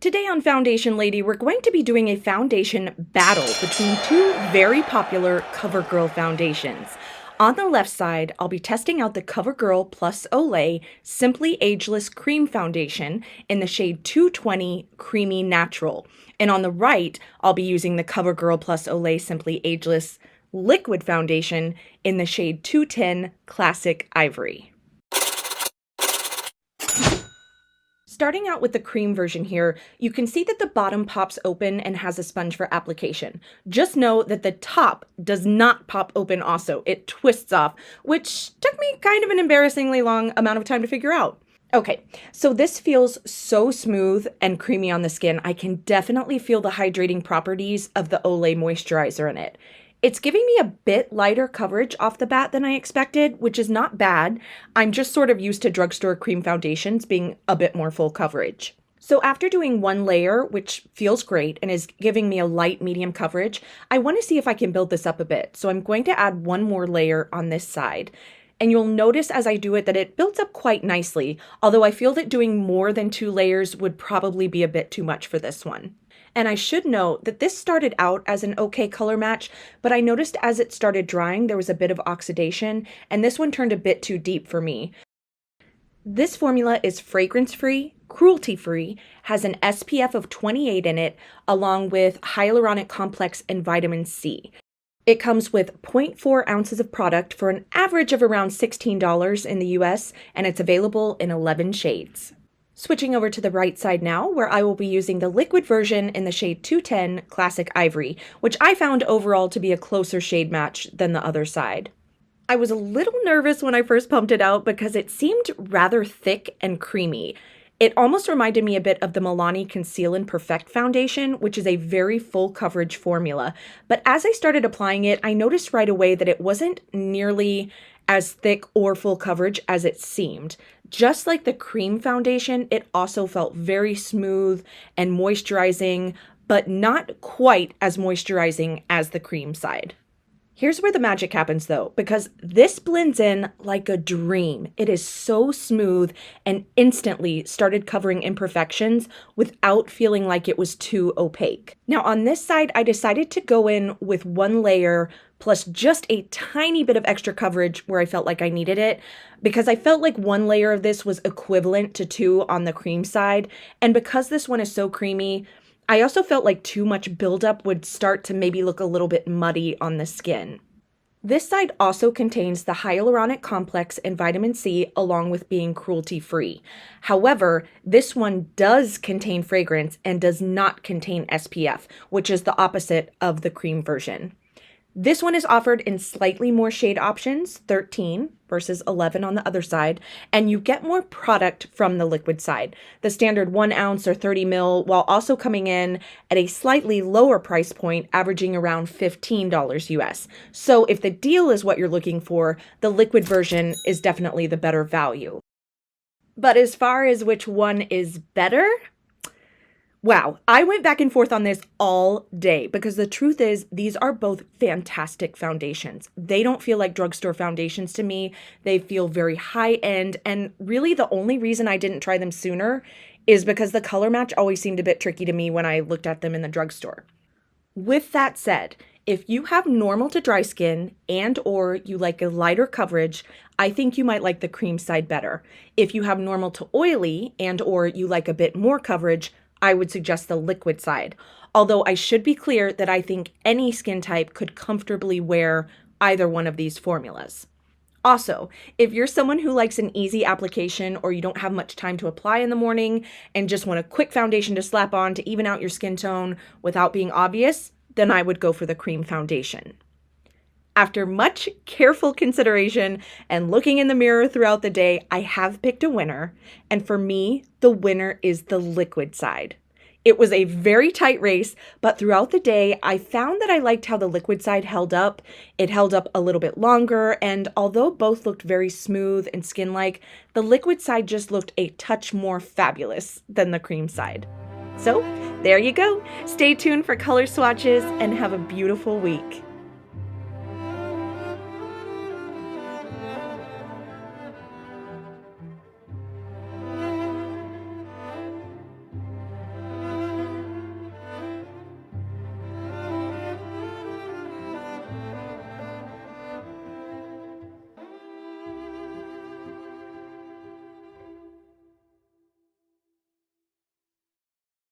Today on Foundation Lady, we're going to be doing a foundation battle between two very popular CoverGirl foundations. On the left side, I'll be testing out the CoverGirl Plus Olay Simply Ageless Cream Foundation in the shade 220 Creamy Natural. And on the right, I'll be using the CoverGirl Plus Olay Simply Ageless Liquid Foundation in the shade 210 Classic Ivory. Starting out with the cream version here, you can see that the bottom pops open and has a sponge for application. Just know that the top does not pop open also. It twists off, which took me kind of an embarrassingly long amount of time to figure out. Okay, so this feels so smooth and creamy on the skin. I can definitely feel the hydrating properties of the Olay moisturizer in it. It's giving me a bit lighter coverage off the bat than I expected, which is not bad. I'm just sort of used to drugstore cream foundations being a bit more full coverage. So after doing one layer, which feels great and is giving me a light medium coverage, I want to see if I can build this up a bit. So I'm going to add one more layer on this side. And you'll notice as I do it that it builds up quite nicely, although I feel that doing more than 2 layers would probably be a bit too much for this one. And I should note that this started out as an okay color match, but I noticed as it started drying, there was a bit of oxidation, and this one turned a bit too deep for me. This formula is fragrance-free, cruelty-free, has an SPF of 28 in it, along with hyaluronic complex and vitamin C. It comes with 0.4 ounces of product for an average of around $16 in the US, and it's available in 11 shades. Switching over to the right side now, where I will be using the liquid version in the shade 210 Classic Ivory, which I found overall to be a closer shade match than the other side. I was a little nervous when I first pumped it out because it seemed rather thick and creamy. It almost reminded me a bit of the Milani Conceal and Perfect foundation, which is a very full coverage formula. But as I started applying it, I noticed right away that it wasn't nearly as thick or full coverage as it seemed. Just like the cream foundation, it also felt very smooth and moisturizing, but not quite as moisturizing as the cream side. Here's where the magic happens though, because this blends in like a dream. It is so smooth and instantly started covering imperfections without feeling like it was too opaque. Now on this side, I decided to go in with one layer plus just a tiny bit of extra coverage where I felt like I needed it, because I felt like one layer of this was equivalent to 2 on the cream side. And because this one is so creamy, I also felt like too much buildup would start to maybe look a little bit muddy on the skin. This side also contains the hyaluronic complex and vitamin C along with being cruelty-free. However, this one does contain fragrance and does not contain SPF, which is the opposite of the cream version. This one is offered in slightly more shade options, 13 versus 11 on the other side, and you get more product from the liquid side. The standard 1 ounce or 30 ml, while also coming in at a slightly lower price point, averaging around $15 US. So if the deal is what you're looking for, the liquid version is definitely the better value. But as far as which one is better, wow, I went back and forth on this all day because the truth is these are both fantastic foundations. They don't feel like drugstore foundations to me. They feel very high-end, and really the only reason I didn't try them sooner is because the color match always seemed a bit tricky to me when I looked at them in the drugstore. With that said, if you have normal to dry skin and or you like a lighter coverage, I think you might like the cream side better. If you have normal to oily and or you like a bit more coverage, I would suggest the liquid side, although I should be clear that I think any skin type could comfortably wear either one of these formulas. Also, if you're someone who likes an easy application or you don't have much time to apply in the morning and just want a quick foundation to slap on to even out your skin tone without being obvious, then I would go for the cream foundation. After much careful consideration and looking in the mirror throughout the day, I have picked a winner, and for me, the winner is the liquid side. It was a very tight race, but throughout the day, I found that I liked how the liquid side held up. It held up a little bit longer, and although both looked very smooth and skin-like, the liquid side just looked a touch more fabulous than the cream side. So, there you go. Stay tuned for color swatches and have a beautiful week.